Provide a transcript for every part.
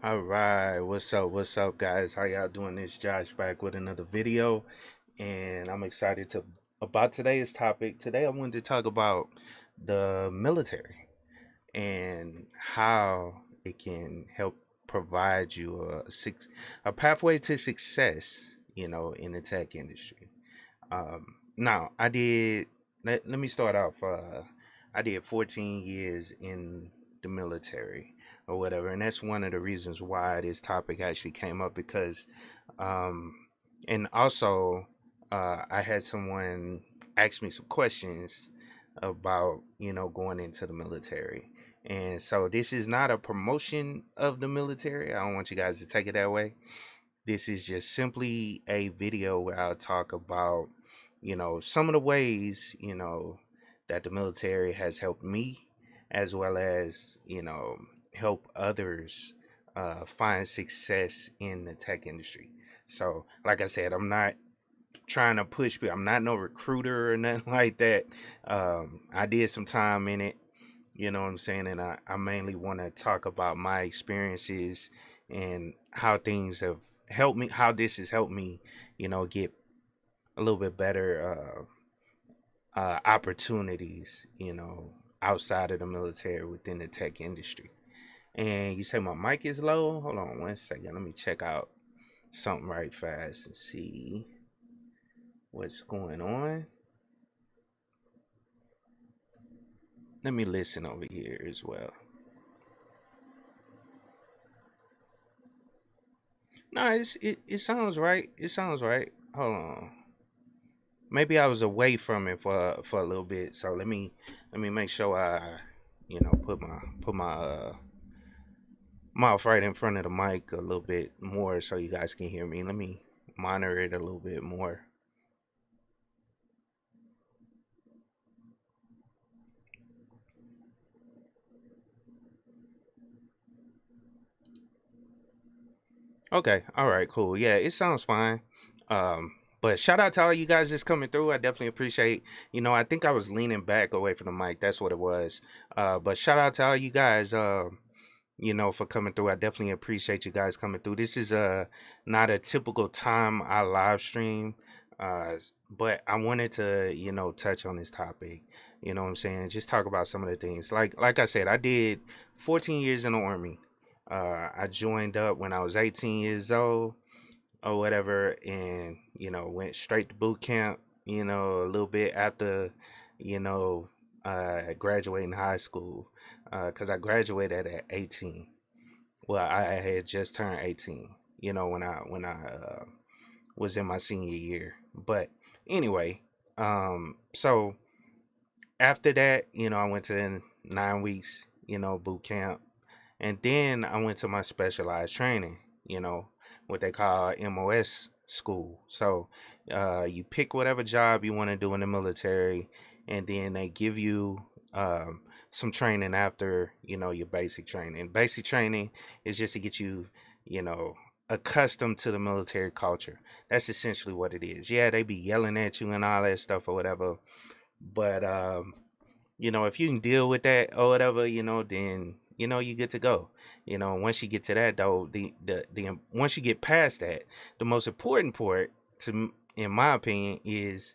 All right, what's up? What's up, guys? How y'all doing? This Josh back with another video, and I'm excited to about today's topic. Today, I wanted to talk about the military and how it can help provide you a pathway to success. In the tech industry. Now, let me start off. I did 14 years in the military or whatever, and that's one of the reasons why this topic actually came up because, um, and also, I had someone ask me some questions about, going into the military. And so this is not a promotion of the military. I don't want you guys to take it that way. This is just simply a video where I'll talk about, some of the ways, that the military has helped me, as well as, help others find success in the tech industry. So, like I said, I'm not trying to push people. I'm not no recruiter or nothing like that. I did some time in it, you know what I'm saying? And I mainly want to talk about my experiences and how things have helped me, how this has helped me, get a little bit better opportunities, outside of the military within the tech industry. And you say my mic is low? Hold on one second. Let me check out something right fast and see what's going on. Let me listen over here as well. No, it sounds right. It sounds right. Hold on. Maybe I was away from it for a little bit. So let me make sure I put my mouth right in front of the mic a little bit more so you guys can hear me. Let me monitor it a little bit more. Okay, all right, cool. Yeah, it sounds fine. But shout out to all you guys that's coming through. I definitely appreciate. I think I was leaning back away from the mic. That's what it was. But shout out to all you guys. For coming through. I definitely appreciate you guys coming through. This is not a typical time I live stream, but I wanted to touch on this topic. You know what I'm saying? Just talk about some of the things. Like I said, I did 14 years in the army. I joined up when I was 18 years old or whatever, and went straight to boot camp. A little bit after you know graduating high school, because I graduated at 18. Well, I had just turned 18. When I was in my senior year. But anyway, so after that, I went to 9 weeks, boot camp, and then I went to my specialized training, what they call MOS school. So you pick whatever job you want to do in the military, and then they give you some training after, your basic training. Basic training is just to get you, you know, accustomed to the military culture. That's essentially what it is. Yeah, they be yelling at you and all that stuff or whatever, but if you can deal with that or whatever, then you get to go. Once you get to that though, the once you get past that, the most important part in my opinion, is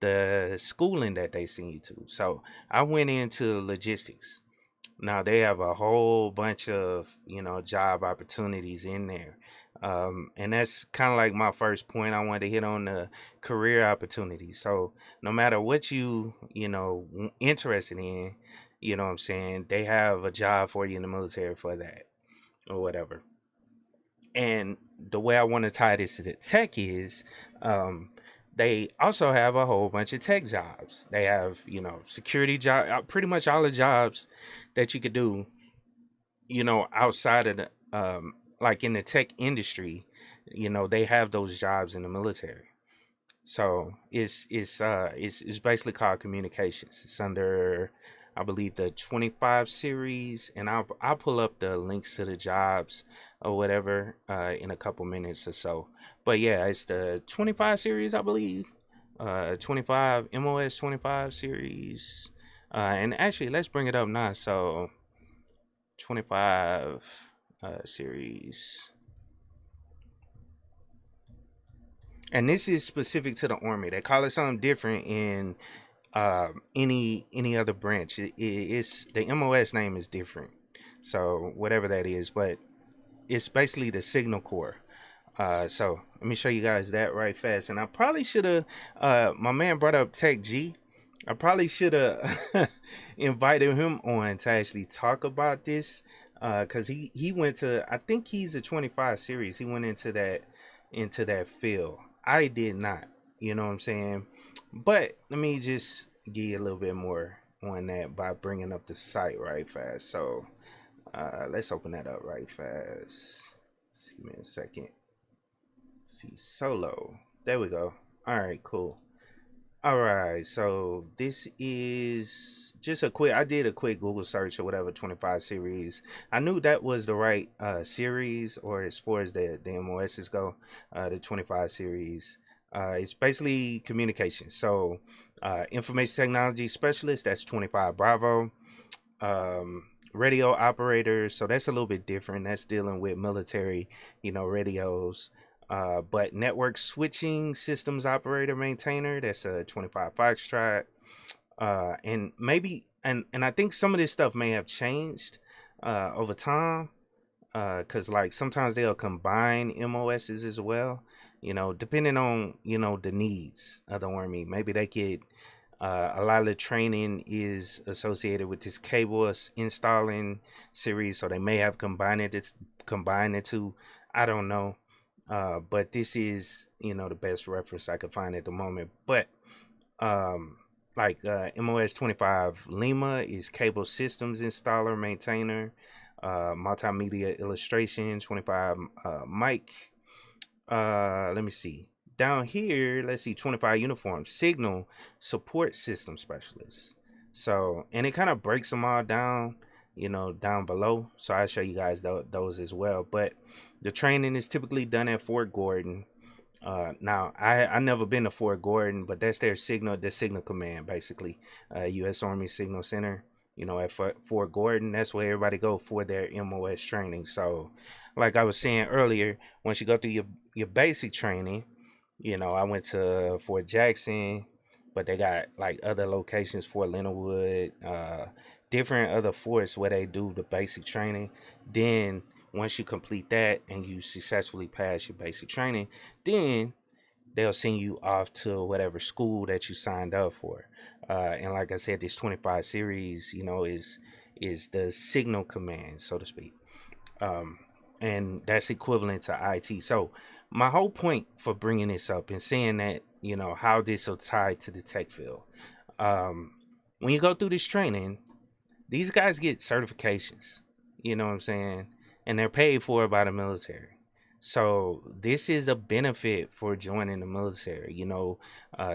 the schooling that they send you to. So I went into logistics. Now they have a whole bunch of job opportunities in there, and that's kind of like my first point. I wanted to hit on the career opportunities. So no matter what interested in, what I'm saying, they have a job for you in the military for that or whatever. And the way I want to tie this to tech is, um, they also have a whole bunch of tech jobs. They have security job, pretty much all the jobs that you could do, outside of the like in the tech industry, they have those jobs in the military. So it's basically called communications. It's under, I believe, the 25 series, and I'll pull up the links to the jobs or whatever in a couple minutes or so. But yeah, it's the 25 series, I believe. 25 MOS 25 series. And actually, let's bring it up now. So 25. series. And this is specific to the Army. They call it something different in any other branch. It's the MOS name is different, so whatever that is, but it's basically the Signal Corps. So let me show you guys that right fast. And I probably should have. My man brought up Tech G. I probably should have invited him on to actually talk about this, because he went to. I think he's a 25 series. He went into that field. I did not. You know what I'm saying? But let me just give you a little bit more on that by bringing up the site right fast. So let's open that up right fast. Give me a second. See solo. There we go. All right, cool. All right, so this is just a quick. I did a quick Google search or whatever. 25 series. I knew that was the right series, or as far as the MOSs go, the 25 series. It's basically communication. So, information technology specialist. That's 25 Bravo. Radio operator. So that's a little bit different. That's dealing with military, radios. But network switching systems operator maintainer, that's a 25 Foxtrot. And maybe, and I think some of this stuff may have changed over time, because like sometimes they'll combine MOSs as well, depending on, the needs of the Army. Maybe they could, a lot of the training is associated with this cable installing series, so they may have combined it to, I don't know. But this is, the best reference I could find at the moment. But like MOS 25 Lima is cable systems installer maintainer, multimedia illustration 25 Mike. Let me see. Down here, let's see, 25 uniform signal support system specialist. So, and it kind of breaks them all down, down below. So I'll show you guys those as well. But the training is typically done at Fort Gordon. Now I never been to Fort Gordon, but that's their signal command, basically. U.S. Army Signal Center. At Fort Gordon, that's where everybody go for their MOS training. So, like I was saying earlier, once you go through your basic training, I went to Fort Jackson, but they got like other locations, Fort Leonard Wood, different other forts where they do the basic training. Then once you complete that and you successfully pass your basic training, then they'll send you off to whatever school that you signed up for. And like I said, this 25 series, is the signal command, so to speak. And that's equivalent to IT. So my whole point for bringing this up and saying that, how this will tie to the tech field. When you go through this training, these guys get certifications, you know what I'm saying? And they're paid for by the military. So this is a benefit for joining the military,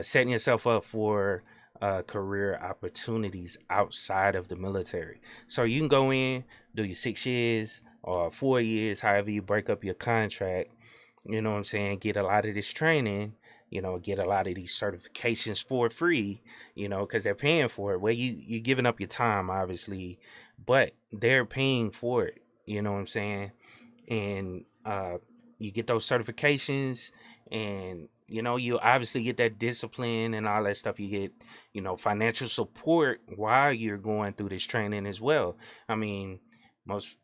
setting yourself up for career opportunities outside of the military. So you can go in, do your 6 years or 4 years, however you break up your contract, you know what I'm saying, get a lot of this training, get a lot of these certifications for free, because they're paying for it. Well, you're giving up your time, obviously, but they're paying for it, you know what I'm saying? And you get those certifications, and you obviously get that discipline and all that stuff. You get financial support while you're going through this training as well. I mean, most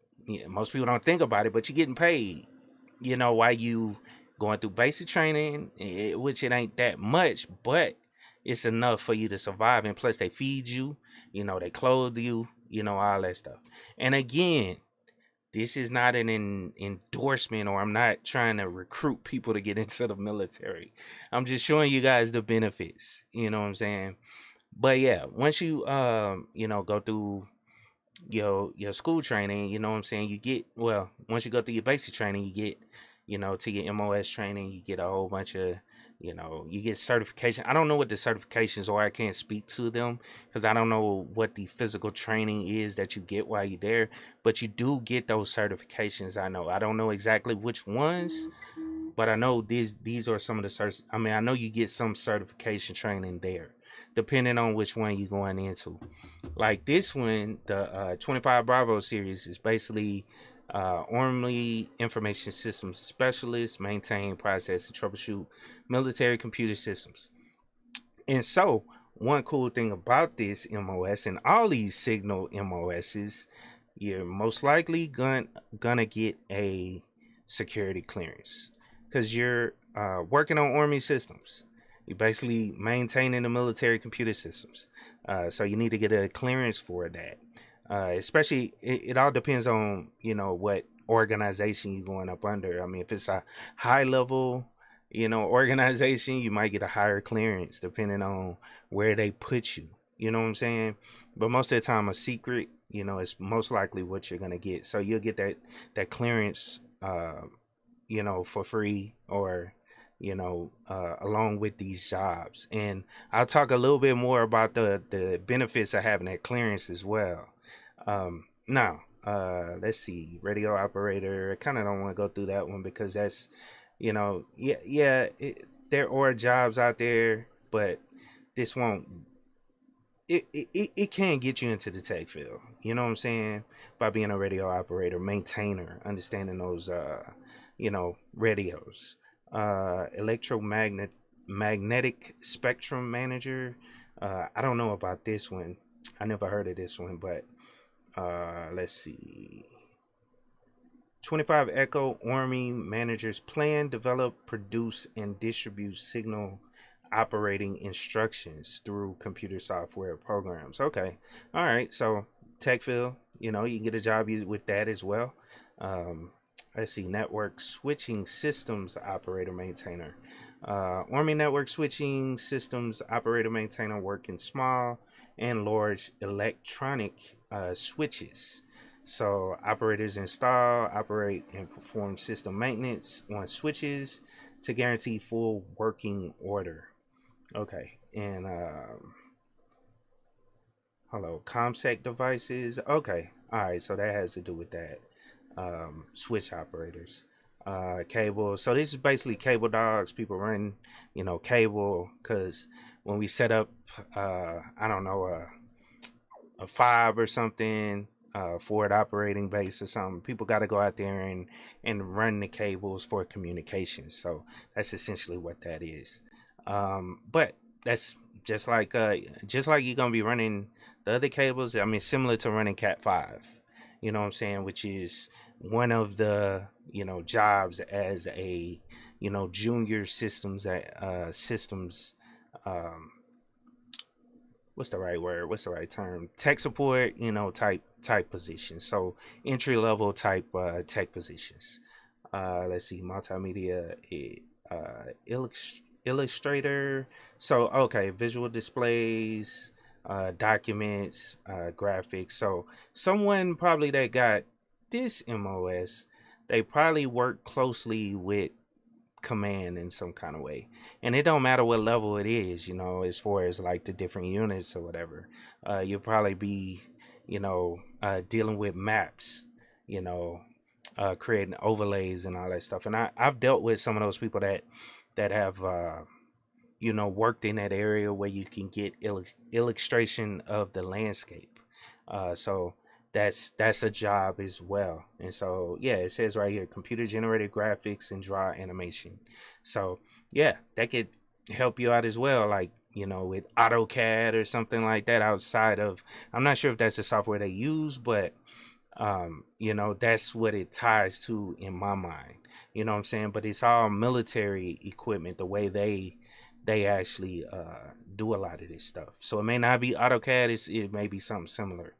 most people don't think about it, but you're getting paid while you going through basic training, which it ain't that much, but it's enough for you to survive. And plus they feed you, they clothe you, all that stuff. And again, this is not an endorsement, or I'm not trying to recruit people to get into the military. I'm just showing you guys the benefits. You know what I'm saying? But yeah, once you go through your school training, you know what I'm saying, you get, well, once you go through your basic training, you get to your MOS training, you get a whole bunch of you get certification. I don't know what the certifications are. I can't speak to them because I don't know what the physical training is that you get while you're there, but you do get those certifications. I don't know exactly which ones, but I know these are some of the certs. I mean, I know you get some certification training there depending on which one you're going into. Like this one, the 25 Bravo series is basically Army information systems specialist, maintain, process, and troubleshoot military computer systems. And so, one cool thing about this MOS and all these signal MOSs, you're most likely gonna get a security clearance because you're working on Army systems. You're basically maintaining the military computer systems. So you need to get a clearance for that. Especially, it all depends on what organization you're going up under. I mean, if it's a high level organization, you might get a higher clearance depending on where they put you. You know what I'm saying? But most of the time, a secret, is most likely what you're gonna get. So you'll get that clearance, for free, or along with these jobs. And I'll talk a little bit more about the benefits of having that clearance as well. Now, let's see, radio operator. I kind of don't want to go through that one because that's, yeah, there are jobs out there, but this won't. It can get you into the tech field. You know what I'm saying? By being a radio operator, maintainer, understanding those, radios, electromagnet magnetic spectrum manager. I don't know about this one. I never heard of this one, but let's see. 25 Echo Army managers plan, develop, produce, and distribute signal operating instructions through computer software programs. Okay. All right. So, tech field, you can get a job with that as well. Um, let's see. Network switching systems operator maintainer. Army network switching systems operator maintainer work in small and large electronic switches. So operators install, operate, and perform system maintenance on switches to guarantee full working order. Okay, and hello, ComSec devices. Okay, all right, so that has to do with that. Switch operators, cable. So this is basically cable dogs. People run, cable because when we set up, I don't know, a fob or something, forward operating base or something, people got to go out there and run the cables for communications. So that's essentially what that is. But that's just like you're gonna be running the other cables. I mean, similar to running Cat 5. You know what I'm saying? Which is one of the jobs as a junior systems um, what's the right word? What's the right term? Tech support, type positions. So entry level type tech positions. Let's see, multimedia, illustrator. So okay, visual displays, documents, graphics. So someone probably that got this MOS, they probably work closely with command in some kind of way, and it don't matter what level it is, as far as like the different units or whatever. You'll probably be dealing with maps, you know creating overlays and all that stuff. And I've dealt with some of those people that have worked in that area where you can get illustration of the landscape. So that's a job as well. And so yeah, it says right here, computer generated graphics and draw animation. So yeah, that could help you out as well, like with AutoCAD or something like that. Outside of, I'm not sure if that's the software they use, but that's what it ties to in my mind. You know what I'm saying? But it's all military equipment, the way they actually do a lot of this stuff. So it may not be AutoCAD, it may be something similar.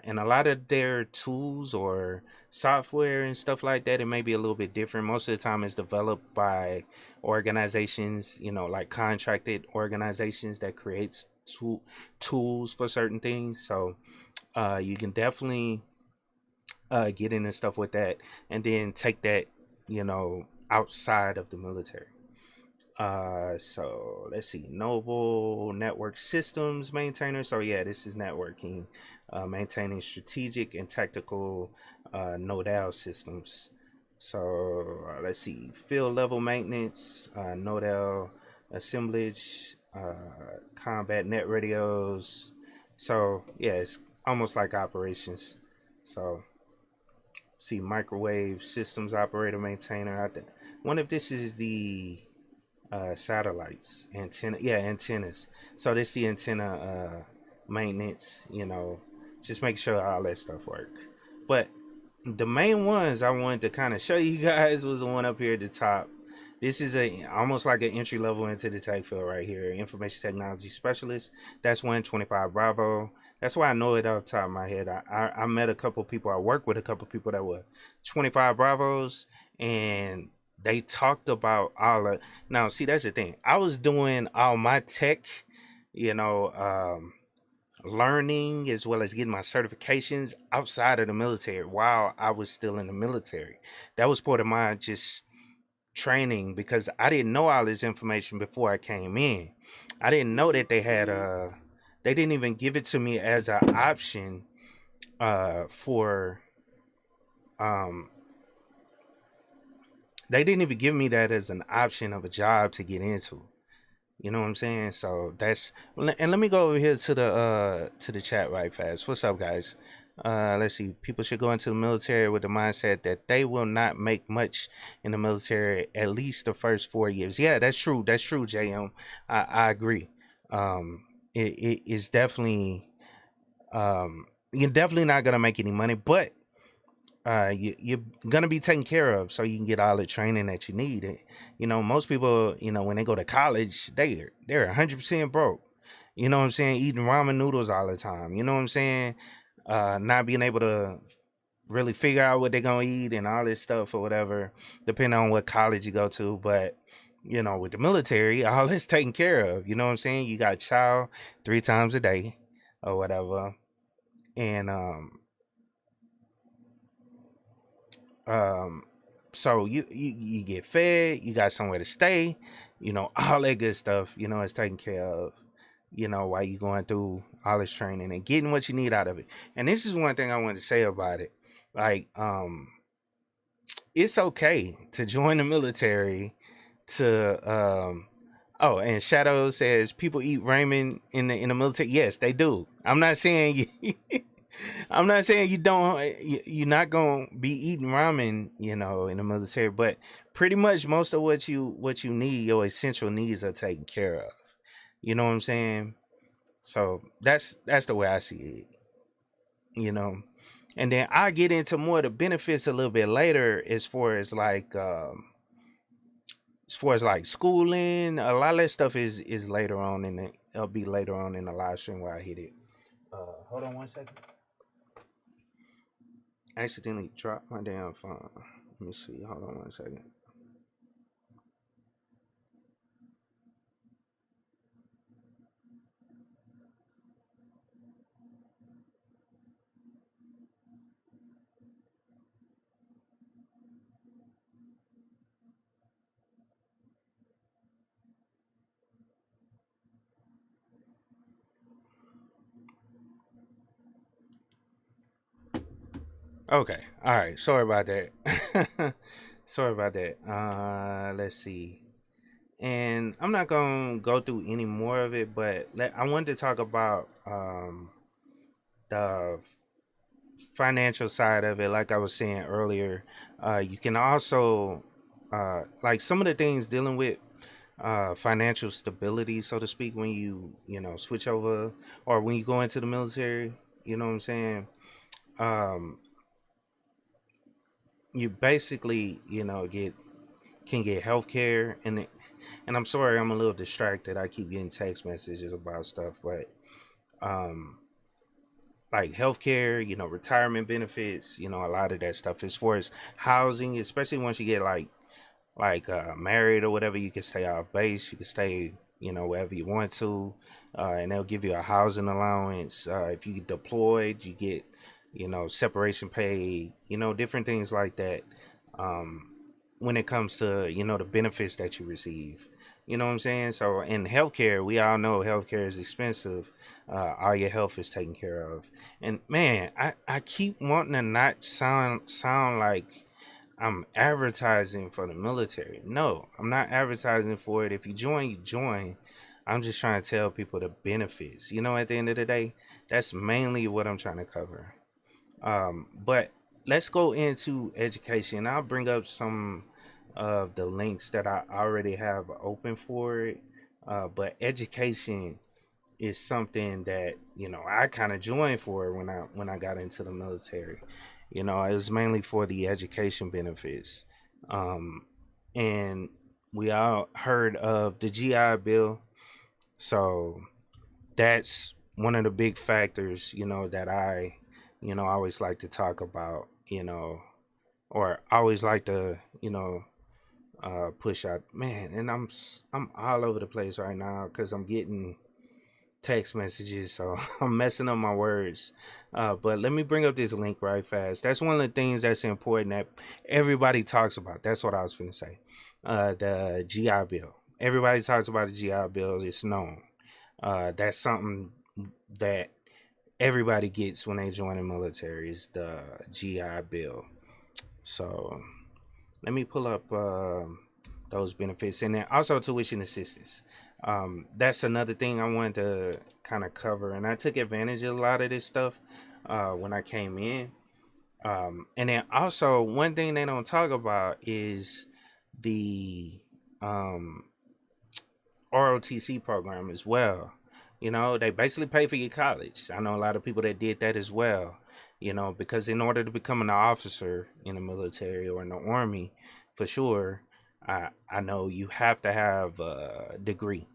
And a lot of their tools or software and stuff like that, it may be a little bit different. Most of the time it's developed by organizations, like contracted organizations that creates tools for certain things. So you can definitely get into stuff with that, and then take that, outside of the military. So let's see, Noble Network Systems Maintainer. So yeah, this is networking, maintaining strategic and tactical nodal systems. So let's see, field level maintenance, nodal assemblage, combat net radios. So yeah, it's almost like operations. So See, microwave systems operator maintainer. Wonder if this is the satellites antenna. Yeah, antennas. So this the antenna maintenance. Just make sure all that stuff work. But the main ones I wanted to kind of show you guys was the one up here at the top. This is a almost like an entry level into the tech field right here. Information technology specialist. That's 125 Bravo. That's why I know it off the top of my head. I met a couple people. I worked with a couple people that were 25 Bravos, and they talked about all of. Now, see, that's the thing. I was doing all my tech, you know, learning as well as getting my certifications outside of the military while I was still in the military. That was part of my just training because I didn't know all this information before I came in. I didn't know that they didn't even give it to me as an option for um they didn't even give me that as an option of a job to get into. You know what I'm saying? So and let me go over here to the chat right fast. What's up, guys? Let's see. People should go into the military with the mindset that they will not make much in the military at least the first 4 years. Yeah, that's true. That's true, JM. I agree. It is definitely you're definitely not gonna make any money, but you're gonna be taken care of so you can get all the training that you need. Most people, when they go to college, they're 100% broke. You know what I'm saying? Eating ramen noodles all the time. You know what I'm saying? Not being able to really figure out what they're gonna eat and all this stuff or whatever, depending on what college you go to. But with the military, all that's taken care of. You know what I'm saying? You got chow 3 times a day or whatever, and Um, so you get fed, you got somewhere to stay, all that good stuff, is taken care of, while you going through all this training and getting what you need out of it. And this is one thing I wanted to say about it. Like, it's okay to join the military to oh, and Shadow says people eat ramen in the military. Yes, they do. I'm not saying you I'm not saying you don't. You're not gonna be eating ramen, in the military. But pretty much most of what you need, your essential needs are taken care of. You know what I'm saying? So that's the way I see it. You know, and then I get into more of the benefits a little bit later, as far as like schooling. A lot of that stuff is later on in the. It'll be later on in the live stream where I hit it. Hold on one second. I accidentally dropped my damn phone. Let me see. Hold on one second. Okay. All right. Sorry about that. Sorry about that. Let's see. And I'm not gonna go through any more of it, but I wanted to talk about the financial side of it. Like I was saying earlier, you can also like some of the things dealing with financial stability, so to speak, when you switch over or when you go into the military. You know what I'm saying? Um, you basically can get health care, and I'm sorry, I'm a little distracted. I keep getting text messages about stuff, but um like healthcare, retirement benefits, a lot of that stuff. As far as housing, especially once you get like married or whatever, you can stay off base. You can stay, wherever you want to, and they'll give you a housing allowance. If you get deployed, you get, separation pay. Different things like that. Um, when it comes to the benefits that you receive. You know what I'm saying? So in healthcare, we all know healthcare is expensive. All your health is taken care of. And man, I keep wanting to not sound like I'm advertising for the military. No, I'm not advertising for it. If you join, you join. I'm just trying to tell people the benefits. At the end of the day, that's mainly what I'm trying to cover. But let's go into education. I'll bring up some of the links that I already have open for it. But education is something that I kind of joined for when I got into the military. It was mainly for the education benefits, um, and we all heard of the GI Bill. So that's one of the big factors, that I always like to talk about, or I always like to, push out. Man, and I'm all over the place right now because I'm getting text messages, so I'm messing up my words. But let me bring up this link right fast. That's one of the things that's important that everybody talks about. That's what I was going to say. The GI Bill. Everybody talks about the GI Bill. It's known. That's something that everybody gets when they join the military is the GI Bill. So let me pull up those benefits, and then also tuition assistance. That's another thing I wanted to kind of cover, and I took advantage of a lot of this stuff when I came in. And then also one thing they don't talk about is the um, ROTC program as well. They basically pay for your college. I know a lot of people that did that as well. Because in order to become an officer in the military or in the army, for sure, I know you have to have a degree,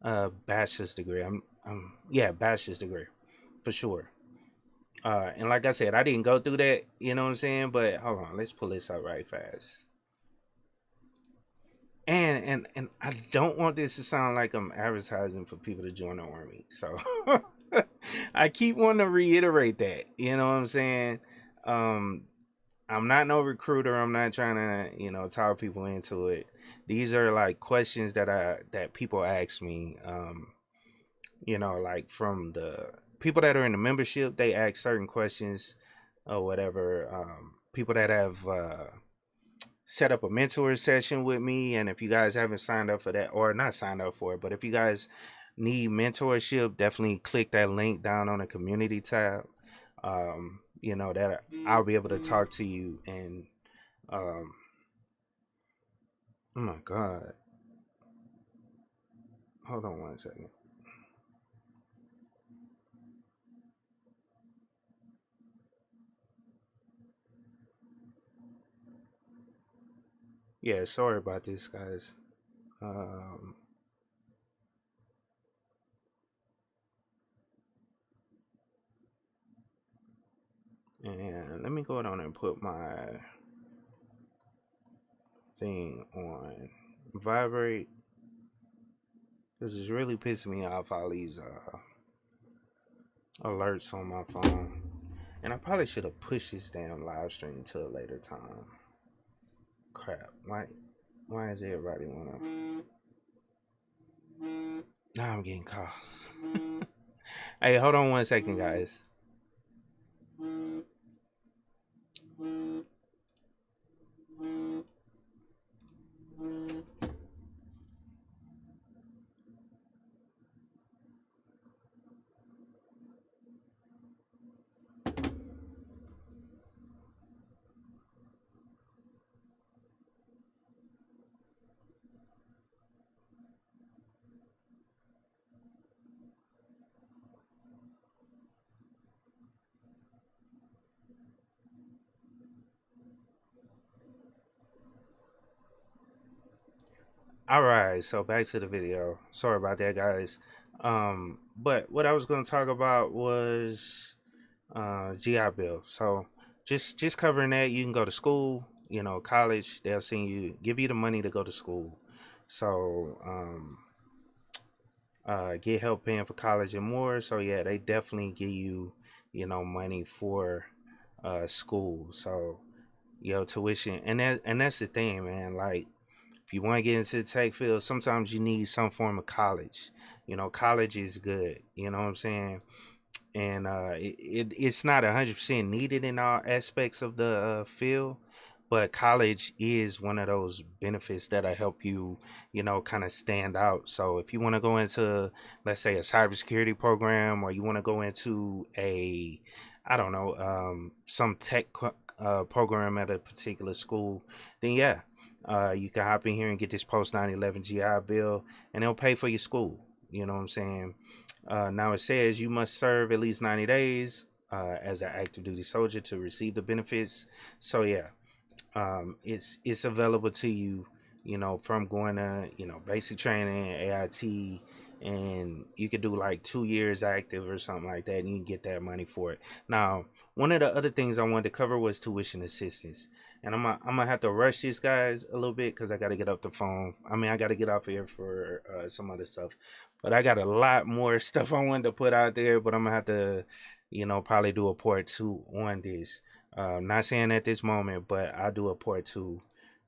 a bachelor's degree. Yeah, bachelor's degree, for sure. And like I said, I didn't go through that. You know what I'm saying? But hold on, let's pull this up right fast. And I don't want this to sound like I'm advertising for people to join the army. So I keep wanting to reiterate that. You know what I'm saying? Um, I'm not no recruiter. I'm not trying to, talk people into it. These are like questions that people ask me. Like from the people that are in the membership, they ask certain questions or whatever. People that have set up a mentor session with me, and if you guys haven't signed up for that, or not signed up for it, but if you guys need mentorship, definitely click that link down on the community tab. That I'll be able to talk to you. And um oh my god, hold on one second. Yeah, sorry about this, guys. um and let me go down and put my thing on vibrate, because it's really pissing me off, all these alerts on my phone. And I probably should have pushed this damn live stream to a later time. Crap. Why is everybody wanna now I'm getting calls. Hey, hold on one second, guys. Alright, so back to the video. Sorry about that, guys. But what I was gonna talk about was GI Bill. So just covering that, you can go to school, college, they'll send you give you the money to go to school. So get help paying for college and more. So yeah, they definitely give you, money for school. So tuition, and that's the thing, man. Like if you want to get into the tech field, sometimes you need some form of college. College is good. You know what I'm saying? And it's not 100% needed in all aspects of the field, but college is one of those benefits that'll help you, kind of stand out. So if you want to go into, let's say, a cybersecurity program, or you want to go into a I don't know, some program at a particular school, then yeah, you can hop in here and get this post 9/11 GI Bill, and they'll pay for your school. You know what I'm saying? Now it says you must serve at least 90 days as an active duty soldier to receive the benefits. So yeah, it's available to you, from going to basic training, AIT, and you could do like 2 years active or something like that, and you can get that money for it. Now, one of the other things I wanted to cover was tuition assistance, and I'm gonna have to rush these guys a little bit because I got to get up the phone. I mean, I got to get off here for some other stuff, but I got a lot more stuff I wanted to put out there, but I'm gonna have to, probably do a part two on this. Not saying at this moment, but I'll do a part two,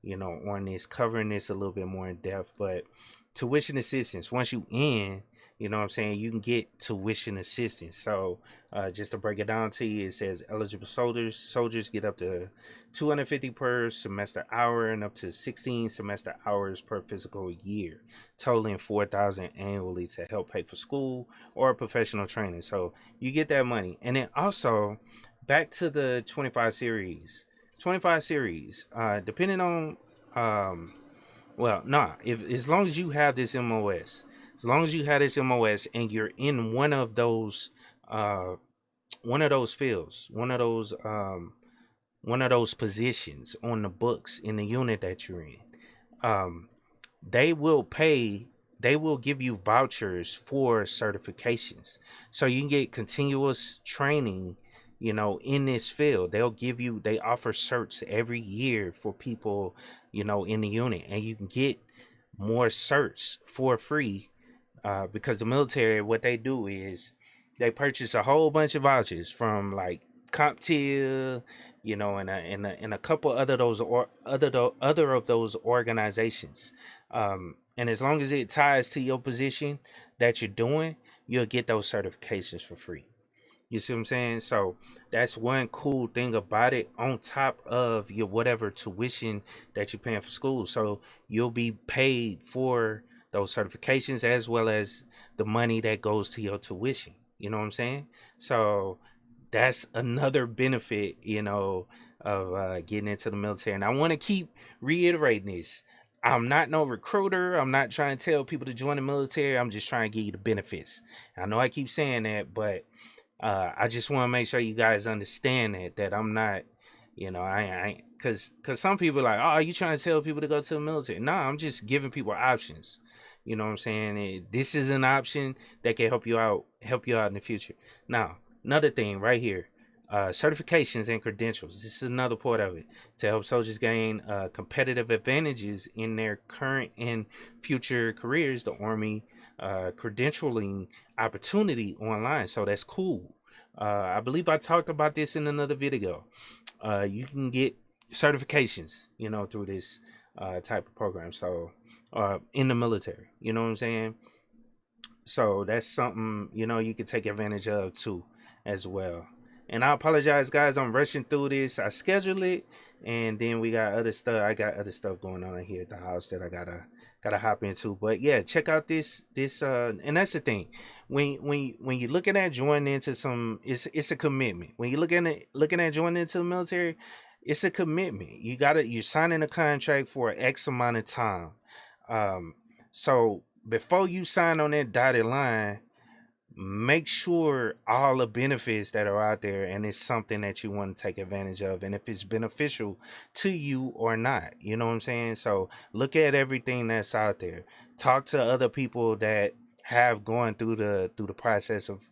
on this, covering this a little bit more in depth. But tuition assistance, once you in, what I'm saying, you can get tuition assistance. So just to break it down to you, it says eligible soldiers get up to 250 per semester hour and up to 16 semester hours per physical year, totaling 4,000 annually to help pay for school or professional training. So you get that money. And then also back to the 25 series. 25 series, depending on well, nah, if as long as you have this MOS, as long as you have this MOS and you're in uh one of those fields, one of those positions on the books in the unit that you're in, um they will pay, they will give you vouchers for certifications, so you can get continuous training, in this field. They offer certs every year for people, in the unit, and you can get more certs for free, because the military, what they do is they purchase a whole bunch of vouchers from like CompTIA, and a couple other those or other of those organizations. And as long as it ties to your position that you're doing, you'll get those certifications for free. You see what I'm saying? So that's one cool thing about it, on top of your whatever tuition that you're paying for school. So you'll be paid for those certifications as well as the money that goes to your tuition. You know what I'm saying? So that's another benefit, of getting into the military. And I want to keep reiterating this. I'm not no recruiter. I'm not trying to tell people to join the military. I'm just trying to give you the benefits. I know I keep saying that, but I just want to make sure you guys understand that I'm not, because some people are like, oh, you trying to tell people to go to the military? No, I'm just giving people options. You know what I'm saying? This is an option that can help you out in the future. Now, another thing right here, certifications and credentials. This is another part of it to help soldiers gain competitive advantages in their current and future careers. The Army credentialing opportunity online, so that's cool. I believe I talked about this in another video. You can get certifications, through this type of program. So, in the military, you know what I'm saying? So that's something, you can take advantage of too, as well. And I apologize, guys. I'm rushing through this. I scheduled it, and then we got other stuff. I got other stuff going on here at the house that I gotta hop into. But yeah, check out this. And that's the thing. When you're looking at joining into some, it's a commitment. When you're looking at joining into the military, it's a commitment. You're signing a contract for X amount of time. Um, so before you sign on that dotted line, make sure all the benefits that are out there and it's something that you want to take advantage of, and if it's beneficial to you or not. You know what I'm saying? So look at everything that's out there. Talk to other people that have gone through the process of,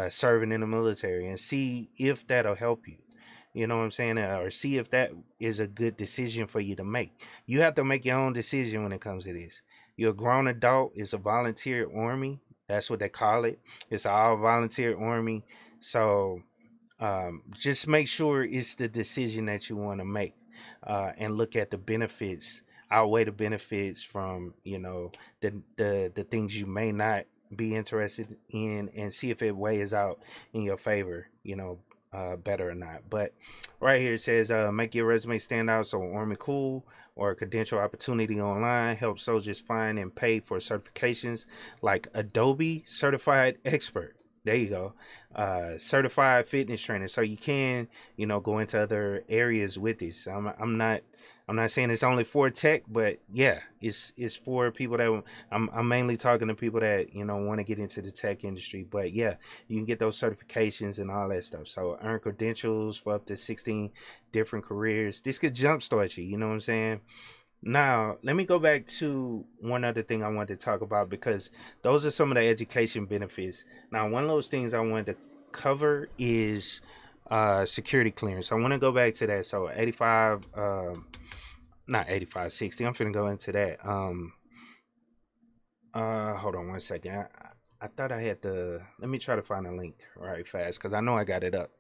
serving in the military, and see if that'll help you. You know what I'm saying? Or see if that is a good decision for you to make. You have to make your own decision when it comes to this. You're a grown adult. It's a volunteer army. That's what they call it. It's an all volunteer army. So just make sure it's the decision that you want to make, and look at the benefits, outweigh the benefits from, the things you may not be interested in, and see if it weighs out in your favor, better or not. But right here it says, make your resume stand out. So Army Cool or credential opportunity online help soldiers find and pay for certifications like Adobe Certified Expert. There you go. Certified fitness trainer. So you can, go into other areas with this. I'm not saying it's only for tech, but yeah, it's for people that I'm mainly talking to people that, want to get into the tech industry. But yeah, you can get those certifications and all that stuff. So earn credentials for up to 16 different careers. This could jumpstart you, you know what I'm saying? Now, let me go back to one other thing I wanted to talk about because those are some of the education benefits. Now, one of those things I wanted to cover is security clearance. I want to go back to that. So, 85, not 85, 60. I'm finna go into that. Hold on one second. I thought I had the. Let me try to find a link right fast because I know I got it up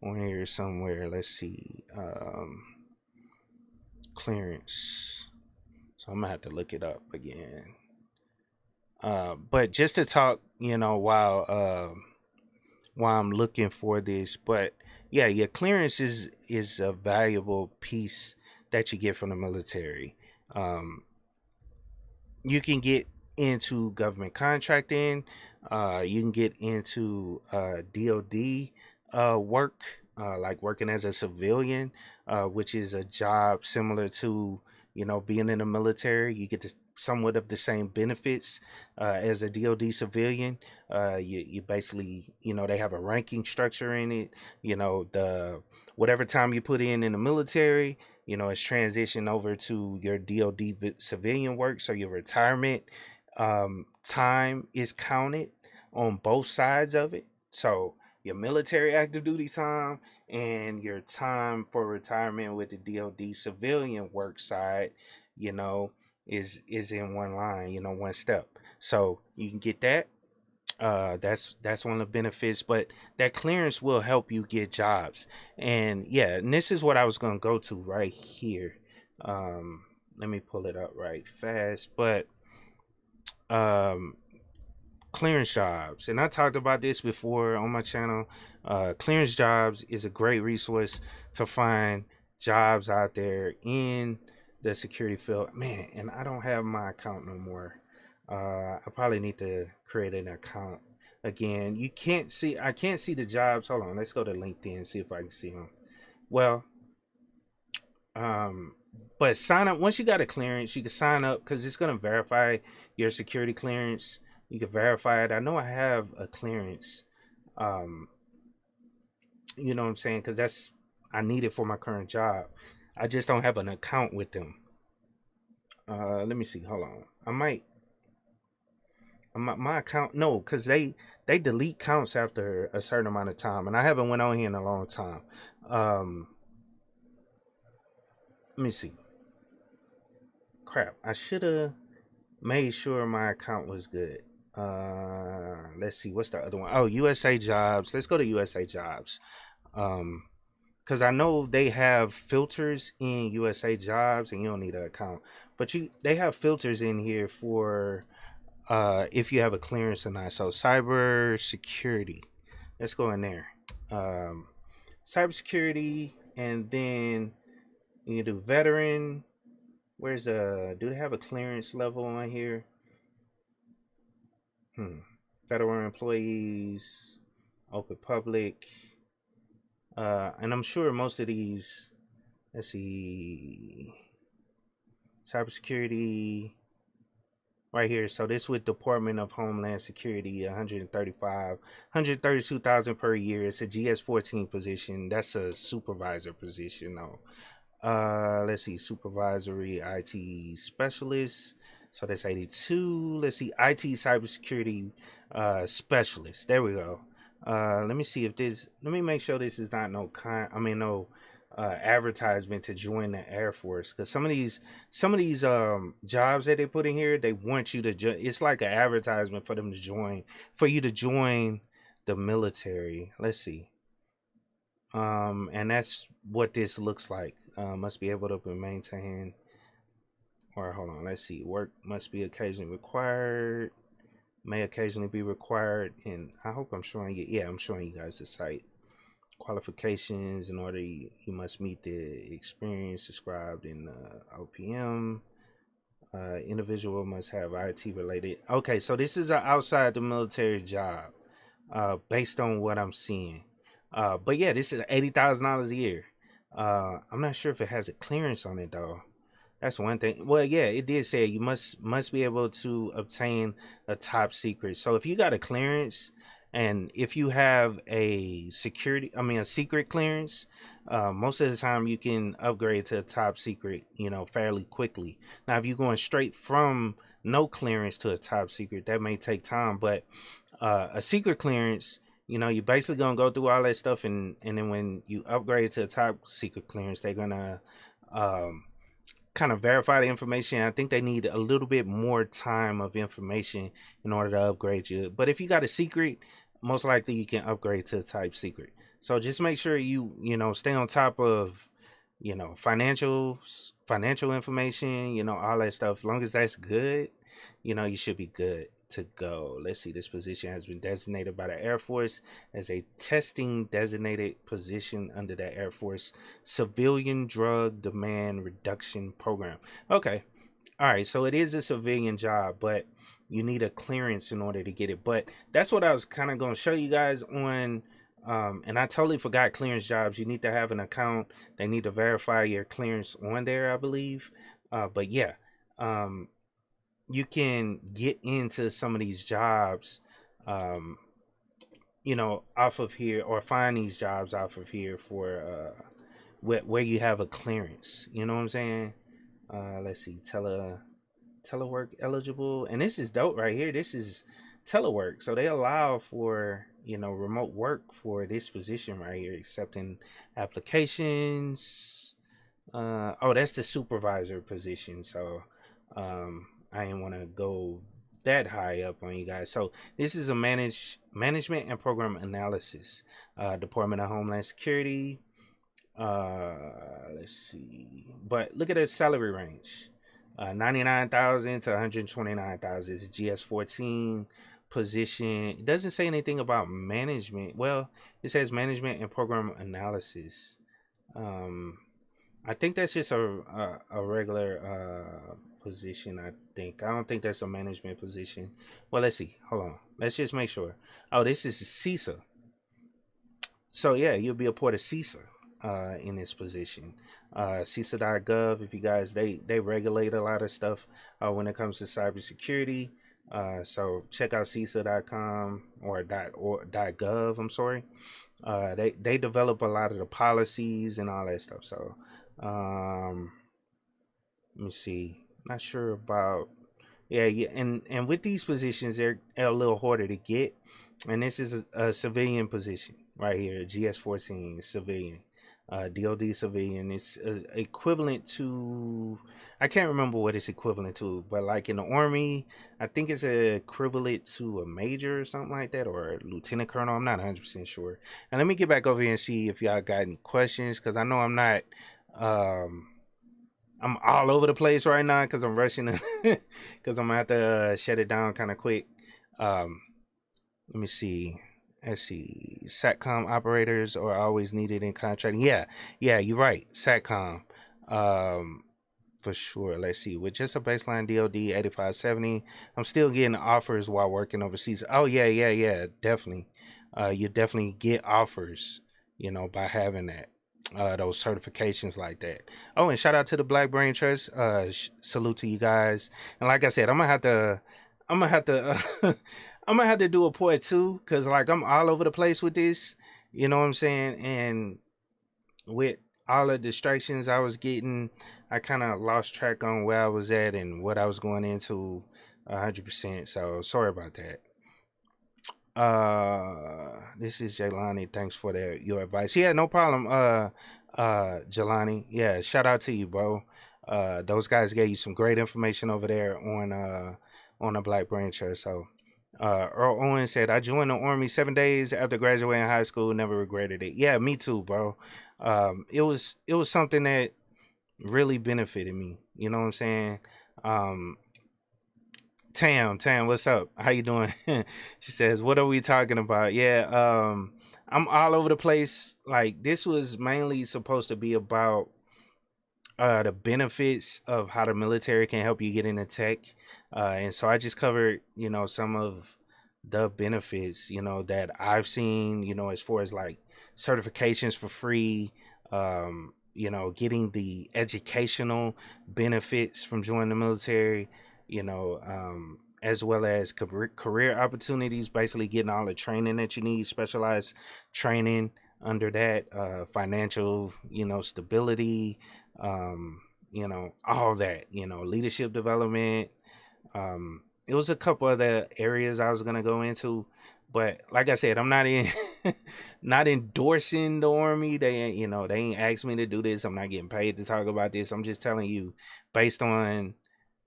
on here somewhere. Let's see. Clearance. So I'm gonna have to look it up again. But just to talk, while I'm looking for this, but yeah, your clearance is a valuable piece that you get from the military. Um, you can get into government contracting. You can get into DoD work, like working as a civilian, which is a job similar to being in the military. You get somewhat of the same benefits as a DoD civilian. You basically they have a ranking structure in it. The whatever time you put in the military, it's transitioned over to your DoD civilian work. So your retirement time is counted on both sides of it. So your military active duty time and your time for retirement with the DoD civilian work side, you know, is in one line, one step. So you can get that. That's one of the benefits, but that clearance will help you get jobs. And yeah, and this is what I was gonna go to right here. Let me pull it up right fast. But um clearance jobs, and I talked about this before on my channel. Clearance jobs is a great resource to find jobs out there in the security field, man. And I don't have my account no more. I probably need to create an account again. I can't see the jobs. Hold on, let's go to LinkedIn and see if I can see them. Well, um but sign up once you got a clearance. You can sign up because it's going to verify your security clearance. You can verify it. I know I have a clearance. um you know what I'm saying, because that's I need it for my current job. I just don't have an account with them. Let me see, hold on. I might my account, no, because they delete counts after a certain amount of time, and I haven't went on here in a long time. um Let me see. Crap, I should have made sure my account was good. Let's see, what's the other one? Oh, USA Jobs. Let's go to USA Jobs. Um, because I know they have filters in USA Jobs, and you don't need an account, but they have filters in here for if you have a clearance or not. So cyber security. Let's go in there. Um, Cybersecurity, and then you can do veteran. Where's do they have a clearance level on here? Hmm. Federal employees, open public, and I'm sure most of these. Let's see, cybersecurity right here. So this with Department of Homeland Security, 132,000 per year. It's a GS-14 position. That's a supervisor position though. Let's see, supervisory IT specialist. So that's 82. Let's see, IT cybersecurity specialist. There we go. Let me see if this. Let me make sure this is not no advertisement to join the Air Force, because some of these jobs that they put in here, they want you to. It's like an advertisement for them to join, for you to join the military. Let's see. And that's what this looks like. Must be able to maintain, or hold on, let's see. Work must be occasionally required, may occasionally be required. And I hope I'm showing you. Yeah, I'm showing you guys the site. Qualifications: in order, you must meet the experience described in OPM. Individual must have IT related. Okay, so this is an outside the military job. based on what I'm seeing. But yeah, this is $80,000 a year. I'm not sure if it has a clearance on it though. That's one thing. Well, yeah, it did say you must be able to obtain a top secret. So if you got a clearance, and if you have a secret clearance, most of the time you can upgrade to a top secret, fairly quickly. Now, if you're going straight from no clearance to a top secret, that may take time. But a secret clearance, you're basically gonna go through all that stuff, and then when you upgrade to a top secret clearance, they're gonna um, kind of verify the information. I think they need a little bit more time of information in order to upgrade you. But if you got a secret, most likely you can upgrade to type secret. So just make sure you stay on top of financial information, all that stuff. As long as that's good, you should be good to go. Let's see, this position has been designated by the Air Force as a testing designated position under the Air Force Civilian Drug Demand Reduction Program. Okay. All right, so it is a civilian job, but you need a clearance in order to get it. But that's what I was kind of going to show you guys on. And I totally forgot clearance jobs. You need to have an account. They need to verify your clearance on there, I believe. But yeah, um, you can get into some of these jobs, um, off of here, or find these jobs off of here for where you have a clearance. You know what I'm saying? Let's see, telework eligible, and this is dope right here. This is telework, so they allow for remote work for this position right here, accepting applications. Oh, that's the supervisor position. So I didn't want to go that high up on you guys. So this is a management and program analysis, Department of Homeland Security. Let's see, but look at the salary range. 99,000 to 129,000 is GS14 position. It doesn't say anything about management. Well, it says management and program analysis. Um, I think that's just a regular position. I don't think that's a management position. Well, let's see. Hold on. Let's just make sure. Oh, this is CISA. So yeah, you'll be a part of CISA in this position. CISA.gov. If you guys, they regulate a lot of stuff when it comes to cybersecurity. So check out CISA.com or .gov. I'm sorry. They develop a lot of the policies and all that stuff. So um, let me see. Not sure about. Yeah, yeah, and with these positions, they're a little harder to get. And this is a civilian position right here, GS14 civilian, DoD civilian. It's equivalent to, I can't remember what it's equivalent to, but like in the Army, I think it's equivalent to a major or something like that, or a lieutenant colonel. I'm not 100% sure. And let me get back over here and see if y'all got any questions, because I know um, I'm all over the place right now because I'm rushing, because I'm gonna have to shut it down kind of quick. Um, Let me see. Let's see. Satcom operators are always needed in contracting. Yeah, yeah, you're right. Satcom, um, for sure. Let's see. With just a baseline DoD 8570, I'm still getting offers while working overseas. Oh yeah, yeah, yeah, definitely. You definitely get offers, by having that. Those certifications like that. Oh, and shout out to the Black Brain Trust. Salute to you guys. And like I said, I'm gonna have to, I'm gonna have to do a part two, because like I'm all over the place with this. You know what I'm saying? And with all the distractions I was getting, I kind of lost track on where I was at and what I was going into 100%. So sorry about that. This is Jelani. Thanks for your advice. Yeah, no problem. Jelani. Yeah, shout out to you, bro. Those guys gave you some great information over there on the Black Brain Trust. So Earl Owen said, I joined the Army 7 days after graduating high school, never regretted it. Yeah, me too, bro. It was something that really benefited me. You know what I'm saying? Um, Tam, what's up? How you doing? She says, "What are we talking about?" Yeah, I'm all over the place. Like this was mainly supposed to be about the benefits of how the military can help you get into tech, and so I just covered, some of the benefits, that I've seen, as far as like certifications for free, getting the educational benefits from joining the military, as well as career opportunities, basically getting all the training that you need, specialized training under that, financial, stability, all that, leadership development. It was a couple other areas I was gonna go into, but like I said, I'm not in not endorsing the army. They ain't asked me to do this. I'm not getting paid to talk about this. I'm just telling you based on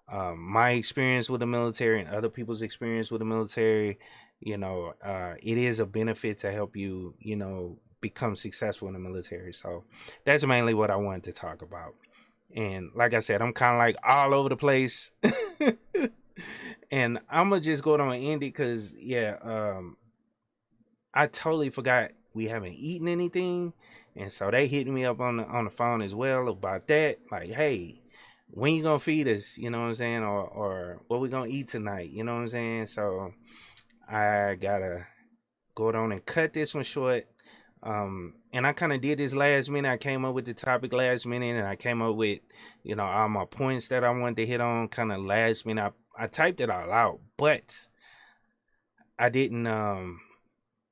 my experience with the military and other people's experience with the military. It is a benefit to help you, become successful in the military. So that's mainly what I wanted to talk about. And like I said, I'm kind of like all over the place. And I'm gonna just go on and end it because I totally forgot we haven't eaten anything, and so they hit me up on the phone as well about that. Like, hey, when you gonna feed us? You know what I'm saying? Or what we gonna eat tonight? You know what I'm saying? So I gotta go on and cut this one short. And I kind of did this last minute. I came up with the topic last minute, and I came up with, all my points that I wanted to hit on kind of last minute. I typed it all out, but I didn't,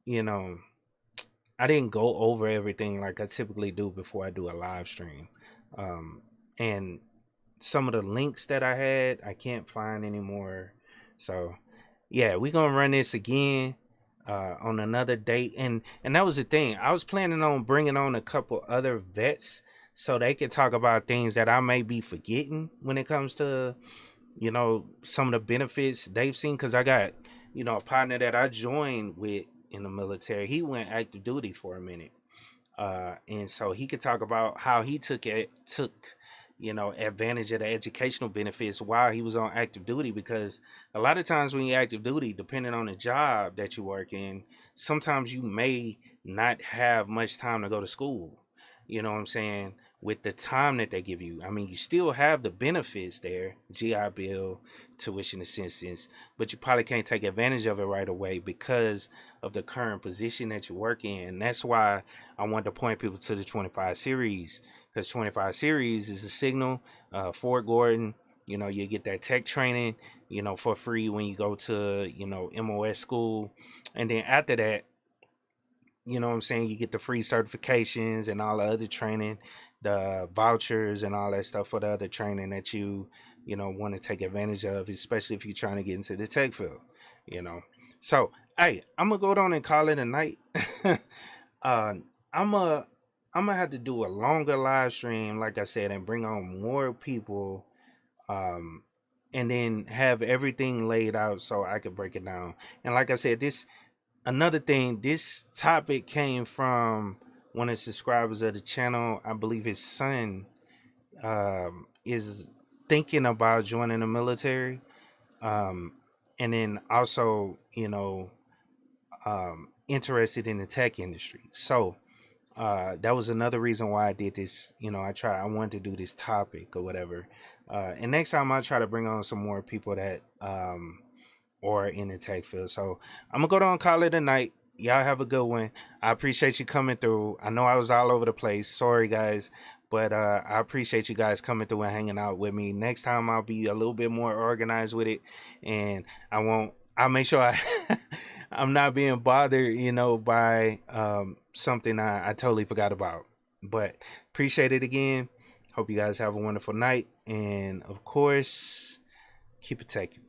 you know, I didn't go over everything like I typically do before I do a live stream. And some of the links that I had, I can't find anymore. So yeah, we're gonna run this again on another date. And that was the thing. I was planning on bringing on a couple other vets so they could talk about things that I may be forgetting when it comes to, some of the benefits they've seen. Because I got, a partner that I joined with in the military. He went active duty for a minute, and so he could talk about how he took advantage of the educational benefits while he was on active duty. Because a lot of times when you're active duty, depending on the job that you work in, sometimes you may not have much time to go to school. You know what I'm saying? With the time that they give you, I mean, you still have the benefits there, GI Bill, tuition assistance, but you probably can't take advantage of it right away because of the current position that you work in. And that's why I wanted to point people to the 25 series, because 25 series is a signal. Fort Gordon, you get that tech training, for free when you go to, MOS school. And then after that, you know what I'm saying, you get the free certifications and all the other training, the vouchers and all that stuff for the other training that want to take advantage of, especially if you're trying to get into the tech field, you know. So, hey, I'm gonna go down and call it a night. I'm a I'm gonna have to do a longer live stream, like I said, and bring on more people, um, and then have everything laid out so I could break it down. And like I said, this another thing. This topic came from one of the subscribers of the channel. I believe his son is thinking about joining the military, um, and then also, interested in the tech industry. So that was another reason why I did this. I wanted to do this topic or whatever. And next time I'll try to bring on some more people that are in the tech field. So I'm gonna go down and call it a night. Y'all have a good one. I appreciate you coming through. I know I was all over the place. Sorry guys. But I appreciate you guys coming through and hanging out with me. Next time I'll be a little bit more organized with it, and I'll make sure I'm not being bothered, by something I totally forgot about. But appreciate it again. Hope you guys have a wonderful night. And of course, keep it techie.